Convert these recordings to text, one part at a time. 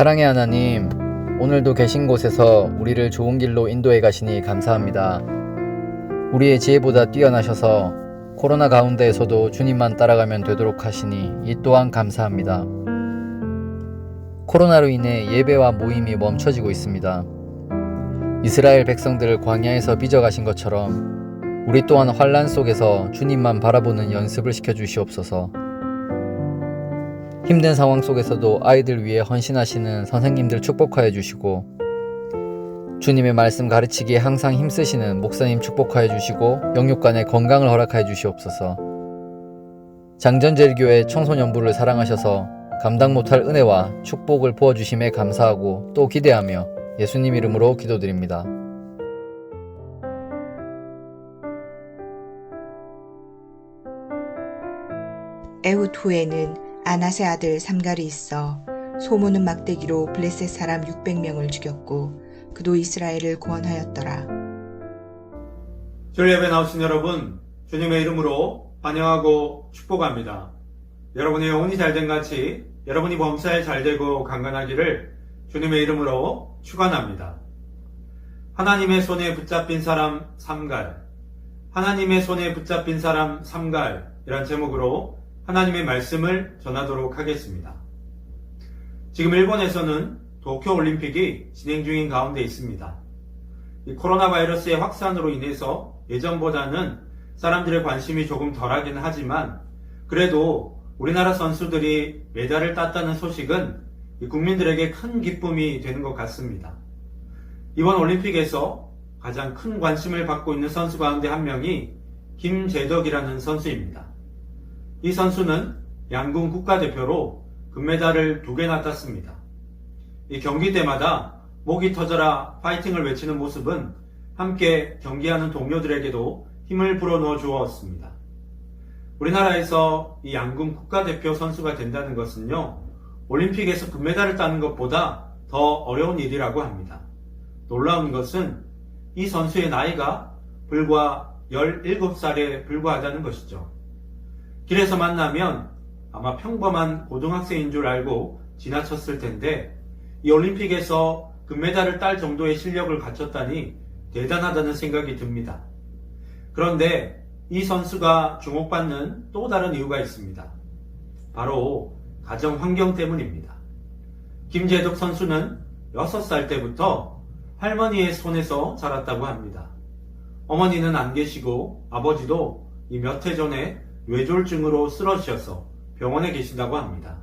사랑의 하나님, 오늘도 계신 곳에서 우리를 좋은 길로 인도해 가시니 감사합니다. 우리의 지혜보다 뛰어나셔서 코로나 가운데에서도 주님만 따라가면 되도록 하시니 이 또한 감사합니다. 코로나로 인해 예배와 모임이 멈춰지고 있습니다. 이스라엘 백성들을 광야에서 빚어가신 것처럼 우리 또한 환난 속에서 주님만 바라보는 연습을 시켜주시옵소서. 힘든 상황 속에서도 아이들 위해 헌신하시는 선생님들 축복하여 주시고, 주님의 말씀 가르치기에 항상 힘쓰시는 목사님 축복하여 주시고, 영육간의 건강을 허락하여 주시옵소서. 장전제일교회 청소년부를 사랑하셔서 감당 못할 은혜와 축복을 부어주심에 감사하고 또 기대하며 예수님 이름으로 기도드립니다. 에훗 후에는 아낫의 아들 삼갈이 있어 소모는 막대기로 블레셋 사람 600명을 죽였고 그도 이스라엘을 구원하였더라. 주일 예배 나오신 여러분, 주님의 이름으로 환영하고 축복합니다. 여러분의 영혼이 잘된 같이 여러분이 범사에 잘되고 강건하기를 주님의 이름으로 축원합니다. 하나님의 손에 붙잡힌 사람 삼갈, 하나님의 손에 붙잡힌 사람 삼갈이란 제목으로 하나님의 말씀을 전하도록 하겠습니다. 지금 일본에서는 도쿄올림픽이 진행 중인 가운데 있습니다. 이 코로나 바이러스의 확산으로 인해서 예전보다는 사람들의 관심이 조금 덜하긴 하지만 그래도 우리나라 선수들이 메달을 땄다는 소식은 국민들에게 큰 기쁨이 되는 것 같습니다. 이번 올림픽에서 가장 큰 관심을 받고 있는 선수 가운데 한 명이 김재덕이라는 선수입니다. 이 선수는 양궁 국가대표로 금메달을 2개나 땄습니다. 이 경기 때마다 목이 터져라 파이팅을 외치는 모습은 함께 경기하는 동료들에게도 힘을 불어넣어 주었습니다. 우리나라에서 이 양궁 국가대표 선수가 된다는 것은요, 올림픽에서 금메달을 따는 것보다 더 어려운 일이라고 합니다. 놀라운 것은 이 선수의 나이가 불과 17살에 불과하다는 것이죠. 길에서 만나면 아마 평범한 고등학생인 줄 알고 지나쳤을 텐데 이 올림픽에서 금메달을 딸 정도의 실력을 갖췄다니 대단하다는 생각이 듭니다. 그런데 이 선수가 주목받는 또 다른 이유가 있습니다. 바로 가정 환경 때문입니다. 김재덕 선수는 6살 때부터 할머니의 손에서 자랐다고 합니다. 어머니는 안 계시고 아버지도 이 몇 해 전에 뇌졸중으로 쓰러지셔서 병원에 계신다고 합니다.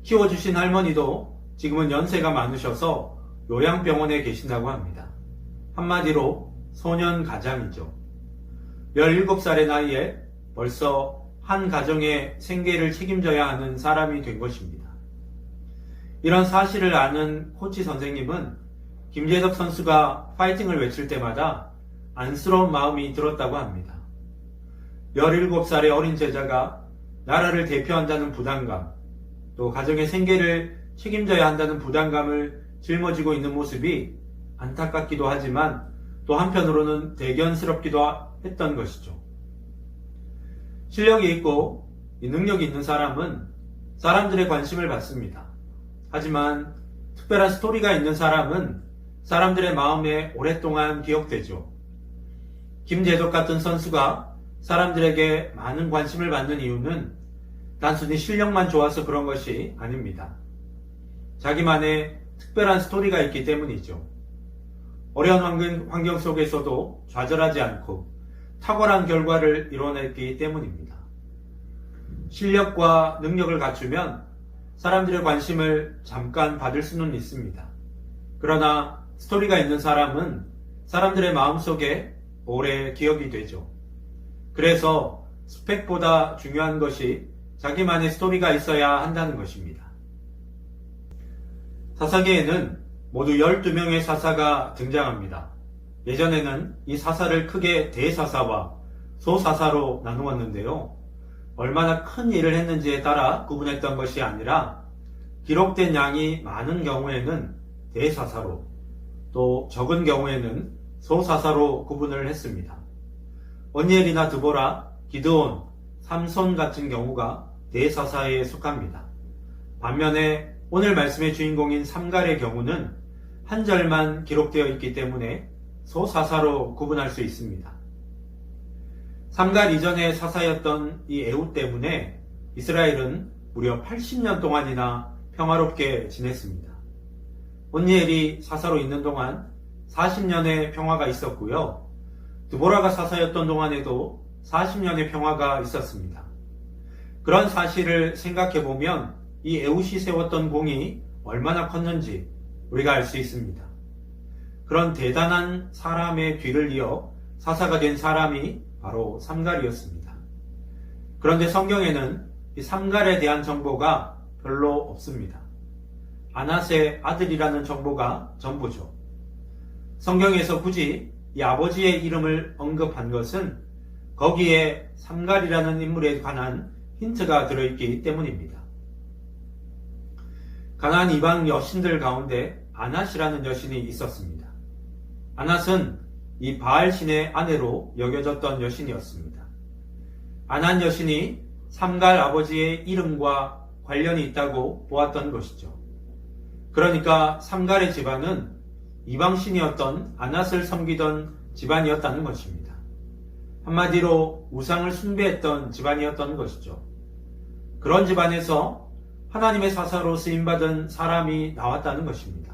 키워주신 할머니도 지금은 연세가 많으셔서 요양병원에 계신다고 합니다. 한마디로 소년 가장이죠. 17살의 나이에 벌써 한 가정의 생계를 책임져야 하는 사람이 된 것입니다. 이런 사실을 아는 코치 선생님은 김재덕 선수가 파이팅을 외칠 때마다 안쓰러운 마음이 들었다고 합니다. 17살의 어린 제자가 나라를 대표한다는 부담감, 또 가정의 생계를 책임져야 한다는 부담감을 짊어지고 있는 모습이 안타깝기도 하지만 또 한편으로는 대견스럽기도 했던 것이죠. 실력이 있고 능력이 있는 사람은 사람들의 관심을 받습니다. 하지만 특별한 스토리가 있는 사람은 사람들의 마음에 오랫동안 기억되죠. 김재덕 같은 선수가 사람들에게 많은 관심을 받는 이유는 단순히 실력만 좋아서 그런 것이 아닙니다. 자기만의 특별한 스토리가 있기 때문이죠. 어려운 환경 속에서도 좌절하지 않고 탁월한 결과를 이뤄냈기 때문입니다. 실력과 능력을 갖추면 사람들의 관심을 잠깐 받을 수는 있습니다. 그러나 스토리가 있는 사람은 사람들의 마음속에 오래 기억이 되죠. 그래서 스펙보다 중요한 것이 자기만의 스토리가 있어야 한다는 것입니다. 사사계에는 모두 12명의 사사가 등장합니다. 예전에는 이 사사를 크게 대사사와 소사사로 나누었는데요. 얼마나 큰 일을 했는지에 따라 구분했던 것이 아니라 기록된 양이 많은 경우에는 대사사로, 또 적은 경우에는 소사사로 구분을 했습니다. 언니엘이나 드보라, 기드온, 삼손 같은 경우가 대사사에 속합니다. 반면에 오늘 말씀의 주인공인 삼갈의 경우는 한 절만 기록되어 있기 때문에 소사사로 구분할 수 있습니다. 삼갈 이전의 사사였던 이 에훗 때문에 이스라엘은 무려 80년 동안이나 평화롭게 지냈습니다. 온니엘이 사사로 있는 동안 40년의 평화가 있었고요. 드보라가 사사였던 동안에도 40년의 평화가 있었습니다. 그런 사실을 생각해보면 이 에훗이 세웠던 공이 얼마나 컸는지 우리가 알 수 있습니다. 그런 대단한 사람의 뒤를 이어 사사가 된 사람이 바로 삼갈이었습니다. 그런데 성경에는 이 삼갈에 대한 정보가 별로 없습니다. 아낫의 아들이라는 정보가 전부죠. 성경에서 굳이 이 아버지의 이름을 언급한 것은 거기에 삼갈이라는 인물에 관한 힌트가 들어있기 때문입니다. 가나안 이방 여신들 가운데 아낫이라는 여신이 있었습니다. 아낫은 이 바알 신의 아내로 여겨졌던 여신이었습니다. 아낫 여신이 삼갈 아버지의 이름과 관련이 있다고 보았던 것이죠. 그러니까 삼갈의 집안은 이방신이었던 아낫을 섬기던 집안이었다는 것입니다. 한마디로 우상을 숭배했던 집안이었던 것이죠. 그런 집안에서 하나님의 사사로 쓰임받은 사람이 나왔다는 것입니다.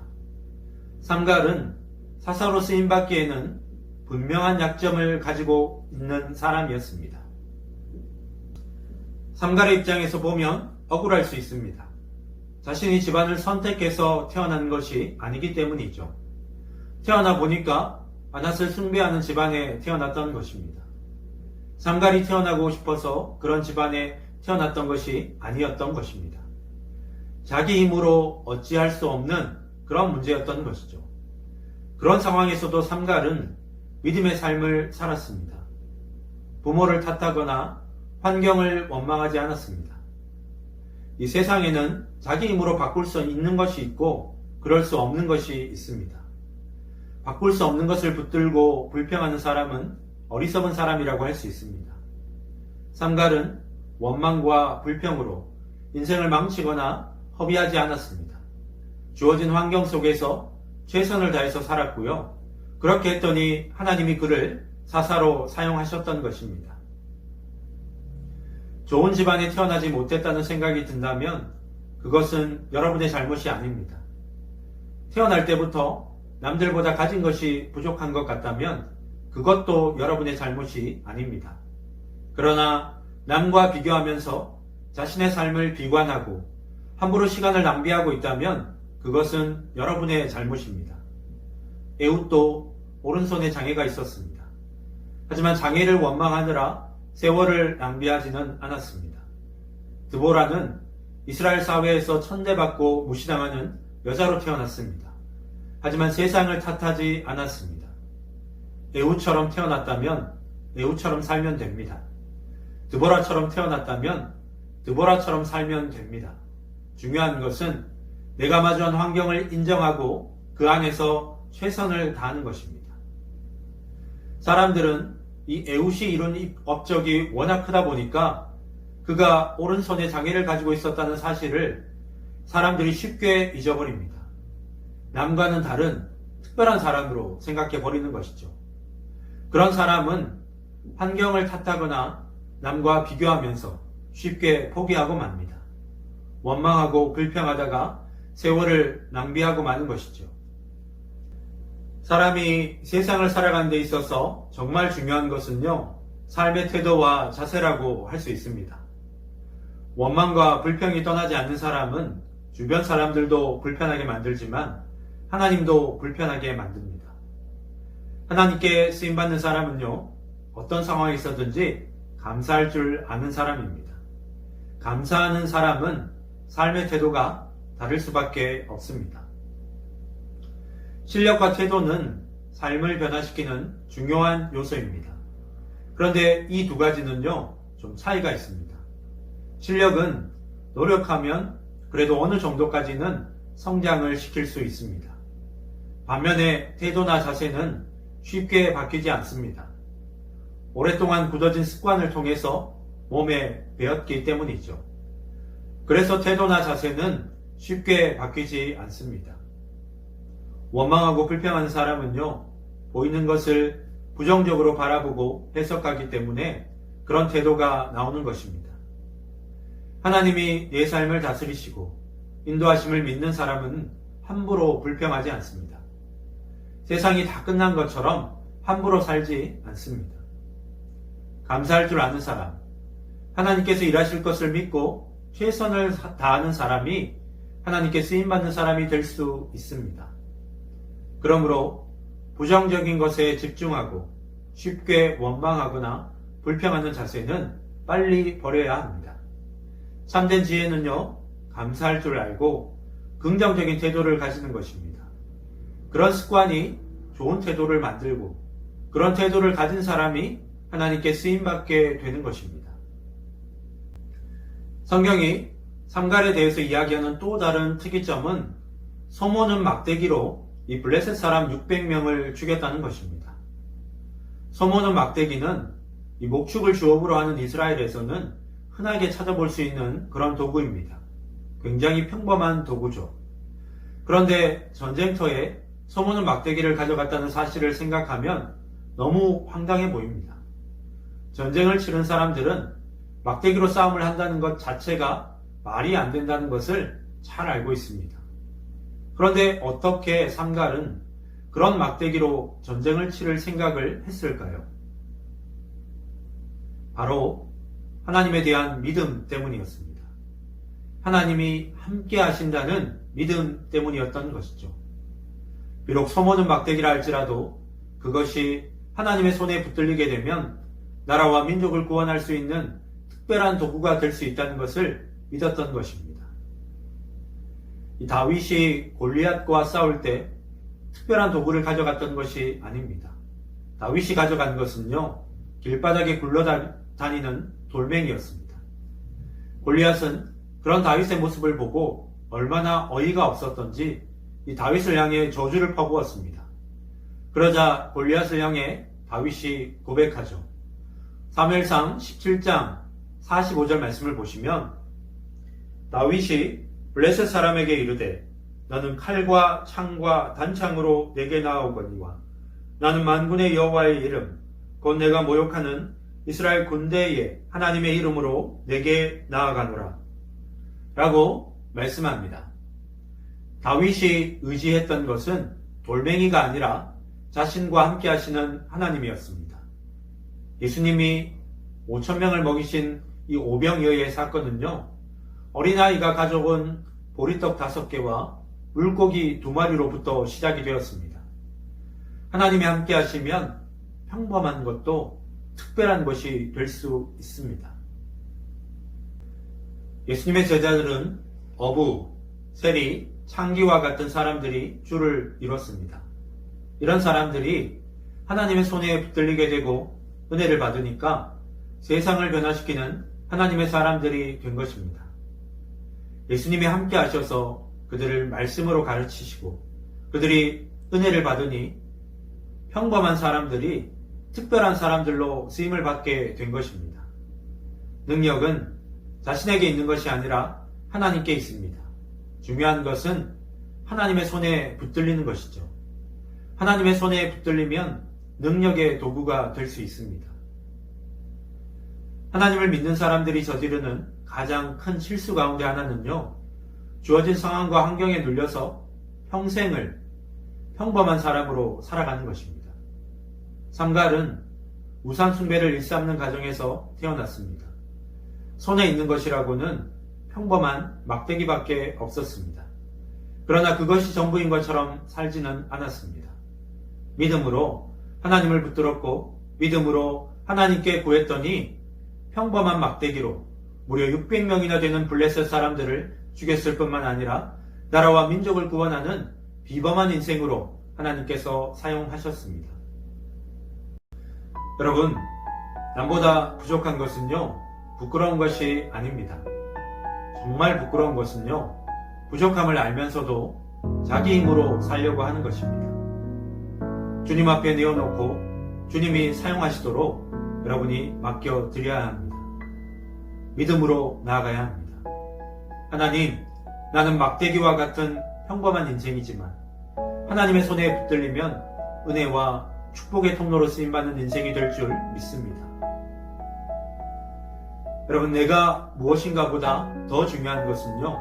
삼갈은 사사로 쓰임받기에는 분명한 약점을 가지고 있는 사람이었습니다. 삼갈의 입장에서 보면 억울할 수 있습니다. 자신이 집안을 선택해서 태어난 것이 아니기 때문이죠. 태어나 보니까 아낫을 숭배하는 집안에 태어났던 것입니다. 삼갈이 태어나고 싶어서 그런 집안에 태어났던 것이 아니었던 것입니다. 자기 힘으로 어찌할 수 없는 그런 문제였던 것이죠. 그런 상황에서도 삼갈은 믿음의 삶을 살았습니다. 부모를 탓하거나 환경을 원망하지 않았습니다. 이 세상에는 자기 힘으로 바꿀 수 있는 것이 있고 그럴 수 없는 것이 있습니다. 바꿀 수 없는 것을 붙들고 불평하는 사람은 어리석은 사람이라고 할 수 있습니다. 삼갈은 원망과 불평으로 인생을 망치거나 허비하지 않았습니다. 주어진 환경 속에서 최선을 다해서 살았고요. 그렇게 했더니 하나님이 그를 사사로 사용하셨던 것입니다. 좋은 집안에 태어나지 못했다는 생각이 든다면 그것은 여러분의 잘못이 아닙니다. 태어날 때부터 남들보다 가진 것이 부족한 것 같다면 그것도 여러분의 잘못이 아닙니다. 그러나 남과 비교하면서 자신의 삶을 비관하고 함부로 시간을 낭비하고 있다면 그것은 여러분의 잘못입니다. 에훗도 오른손에 장애가 있었습니다. 하지만 장애를 원망하느라 세월을 낭비하지는 않았습니다. 드보라는 이스라엘 사회에서 천대받고 무시당하는 여자로 태어났습니다. 하지만 세상을 탓하지 않았습니다. 에훗처럼 태어났다면 에훗처럼 살면 됩니다. 드보라처럼 태어났다면 드보라처럼 살면 됩니다. 중요한 것은 내가 마주한 환경을 인정하고 그 안에서 최선을 다하는 것입니다. 사람들은 이 에훗이 이룬 업적이 워낙 크다 보니까 그가 오른손에 장애를 가지고 있었다는 사실을 사람들이 쉽게 잊어버립니다. 남과는 다른 특별한 사람으로 생각해 버리는 것이죠. 그런 사람은 환경을 탓하거나 남과 비교하면서 쉽게 포기하고 맙니다. 원망하고 불평하다가 세월을 낭비하고 마는 것이죠. 사람이 세상을 살아가는 데 있어서 정말 중요한 것은요, 삶의 태도와 자세라고 할 수 있습니다. 원망과 불평이 떠나지 않는 사람은 주변 사람들도 불편하게 만들지만 하나님도 불편하게 만듭니다. 하나님께 쓰임받는 사람은요, 어떤 상황에 있었든지 감사할 줄 아는 사람입니다. 감사하는 사람은 삶의 태도가 다를 수밖에 없습니다. 실력과 태도는 삶을 변화시키는 중요한 요소입니다. 그런데 이 두 가지는요, 좀 차이가 있습니다. 실력은 노력하면 그래도 어느 정도까지는 성장을 시킬 수 있습니다. 반면에 태도나 자세는 쉽게 바뀌지 않습니다. 오랫동안 굳어진 습관을 통해서 몸에 배었기 때문이죠. 그래서 태도나 자세는 쉽게 바뀌지 않습니다. 원망하고 불평하는 사람은요, 보이는 것을 부정적으로 바라보고 해석하기 때문에 그런 태도가 나오는 것입니다. 하나님이 내 삶을 다스리시고 인도하심을 믿는 사람은 함부로 불평하지 않습니다. 세상이 다 끝난 것처럼 함부로 살지 않습니다. 감사할 줄 아는 사람, 하나님께서 일하실 것을 믿고 최선을 다하는 사람이 하나님께 쓰임받는 사람이 될 수 있습니다. 그러므로 부정적인 것에 집중하고 쉽게 원망하거나 불평하는 자세는 빨리 버려야 합니다. 참된 지혜는요, 감사할 줄 알고 긍정적인 태도를 가지는 것입니다. 그런 습관이 좋은 태도를 만들고 그런 태도를 가진 사람이 하나님께 쓰임받게 되는 것입니다. 성경이 삼갈에 대해서 이야기하는 또 다른 특이점은 소모는 막대기로 이 블레셋 사람 600명을 죽였다는 것입니다. 소모는 막대기는 이 목축을 주업으로 하는 이스라엘에서는 흔하게 찾아볼 수 있는 그런 도구입니다. 굉장히 평범한 도구죠. 그런데 전쟁터에 소모는 막대기를 가져갔다는 사실을 생각하면 너무 황당해 보입니다. 전쟁을 치른 사람들은 막대기로 싸움을 한다는 것 자체가 말이 안 된다는 것을 잘 알고 있습니다. 그런데 어떻게 삼갈은 그런 막대기로 전쟁을 치를 생각을 했을까요? 바로 하나님에 대한 믿음 때문이었습니다. 하나님이 함께 하신다는 믿음 때문이었던 것이죠. 비록 소모는 막대기라 할지라도 그것이 하나님의 손에 붙들리게 되면 나라와 민족을 구원할 수 있는 특별한 도구가 될 수 있다는 것을 믿었던 것입니다. 이 다윗이 골리앗과 싸울 때 특별한 도구를 가져갔던 것이 아닙니다. 다윗이 가져간 것은요, 길바닥에 굴러다니는 돌멩이였습니다. 골리앗은 그런 다윗의 모습을 보고 얼마나 어이가 없었던지 이 다윗을 향해 저주를 퍼부었습니다. 그러자 골리앗을 향해 다윗이 고백하죠. 사무엘상 17장 45절 말씀을 보시면 다윗이 블레셋 사람에게 이르되 너는 칼과 창과 단창으로 내게 나아오거니와 나는 만군의 여호와의 이름 곧 내가 모욕하는 이스라엘 군대의 하나님의 이름으로 내게 나아가노라 라고 말씀합니다. 다윗이 의지했던 것은 돌멩이가 아니라 자신과 함께 하시는 하나님이었습니다. 예수님이 5,000명을 먹이신 이 오병이어의 사건은요, 어린아이가 가져온 보리떡 5개와 물고기 2마리로부터 시작이 되었습니다. 하나님이 함께 하시면 평범한 것도 특별한 것이 될 수 있습니다. 예수님의 제자들은 어부, 세리, 창기와 같은 사람들이 줄을 이뤘습니다. 이런 사람들이 하나님의 손에 붙들리게 되고 은혜를 받으니까 세상을 변화시키는 하나님의 사람들이 된 것입니다. 예수님이 함께 하셔서 그들을 말씀으로 가르치시고 그들이 은혜를 받으니 평범한 사람들이 특별한 사람들로 쓰임을 받게 된 것입니다. 능력은 자신에게 있는 것이 아니라 하나님께 있습니다. 중요한 것은 하나님의 손에 붙들리는 것이죠. 하나님의 손에 붙들리면 능력의 도구가 될 수 있습니다. 하나님을 믿는 사람들이 저지르는 가장 큰 실수 가운데 하나는요, 주어진 상황과 환경에 눌려서 평생을 평범한 사람으로 살아가는 것입니다. 삼갈은 우상 숭배를 일삼는 가정에서 태어났습니다. 손에 있는 것이라고는 평범한 막대기밖에 없었습니다. 그러나 그것이 전부인 것처럼 살지는 않았습니다. 믿음으로 하나님을 붙들었고 믿음으로 하나님께 구했더니 평범한 막대기로 무려 600명이나 되는 블레셋 사람들을 죽였을 뿐만 아니라 나라와 민족을 구원하는 비범한 인생으로 하나님께서 사용하셨습니다. 여러분, 남보다 부족한 것은요, 부끄러운 것이 아닙니다. 정말 부끄러운 것은요, 부족함을 알면서도 자기 힘으로 살려고 하는 것입니다. 주님 앞에 내어놓고 주님이 사용하시도록 여러분이 맡겨드려야 합니다. 믿음으로 나아가야 합니다. 하나님, 나는 막대기와 같은 평범한 인생이지만 하나님의 손에 붙들리면 은혜와 축복의 통로로 쓰임받는 인생이 될 줄 믿습니다. 여러분, 내가 무엇인가 보다 더 중요한 것은요,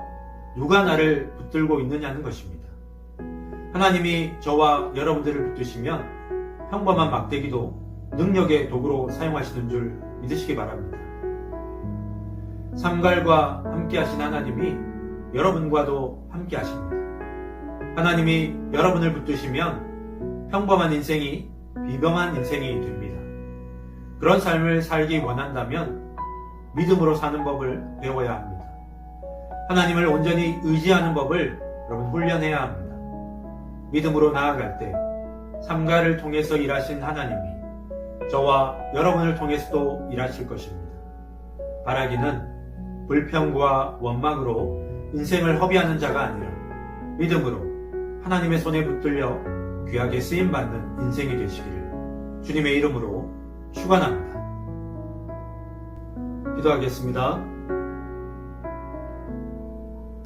누가 나를 붙들고 있느냐는 것입니다. 하나님이 저와 여러분들을 붙드시면 평범한 막대기도 능력의 도구로 사용하시는 줄 믿으시기 바랍니다. 삼갈과 함께 하신 하나님이 여러분과도 함께 하십니다. 하나님이 여러분을 붙드시면 평범한 인생이 비범한 인생이 됩니다. 그런 삶을 살기 원한다면 믿음으로 사는 법을 배워야 합니다. 하나님을 온전히 의지하는 법을 여러분 훈련해야 합니다. 믿음으로 나아갈 때 삼가를 통해서 일하신 하나님이 저와 여러분을 통해서도 일하실 것입니다. 바라기는 불평과 원망으로 인생을 허비하는 자가 아니라 믿음으로 하나님의 손에 붙들려 귀하게 쓰임받는 인생이 되시기를 주님의 이름으로 축원합니다. 기도하겠습니다.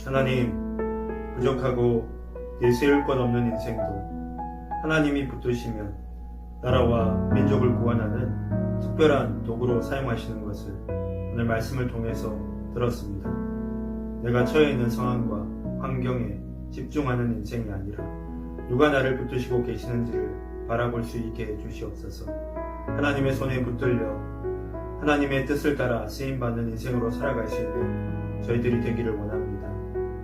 하나님, 부족하고 내세울 것 없는 인생도 하나님이 붙드시면 나라와 민족을 구원하는 특별한 도구로 사용하시는 것을 오늘 말씀을 통해서 들었습니다. 내가 처해 있는 상황과 환경에 집중하는 인생이 아니라 누가 나를 붙드시고 계시는지를 바라볼 수 있게 해주시옵소서. 하나님의 손에 붙들려 하나님의 뜻을 따라 쓰임받는 인생으로 살아갈 수 있는 저희들이 되기를 원합니다.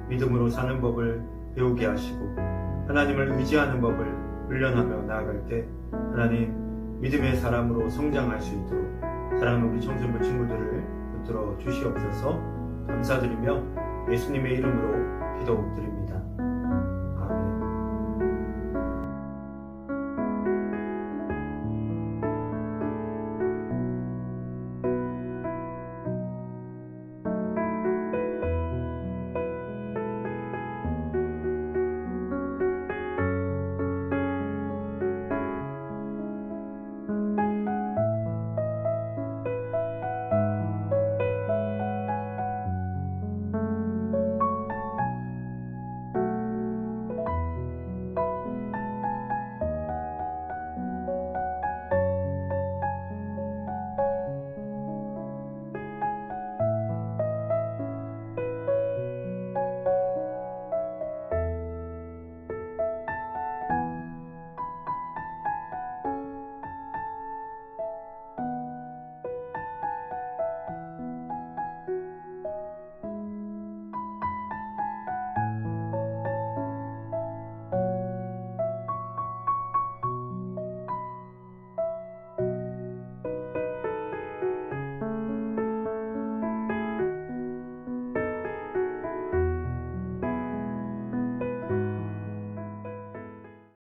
믿음으로 사는 법을 배우게 하시고 하나님을 의지하는 법을 훈련하며 나아갈 때 하나님 믿음의 사람으로 성장할 수 있도록 사랑하는 우리 청소년 친구들을 붙들어 주시옵소서. 감사드리며 예수님의 이름으로 기도드립니다.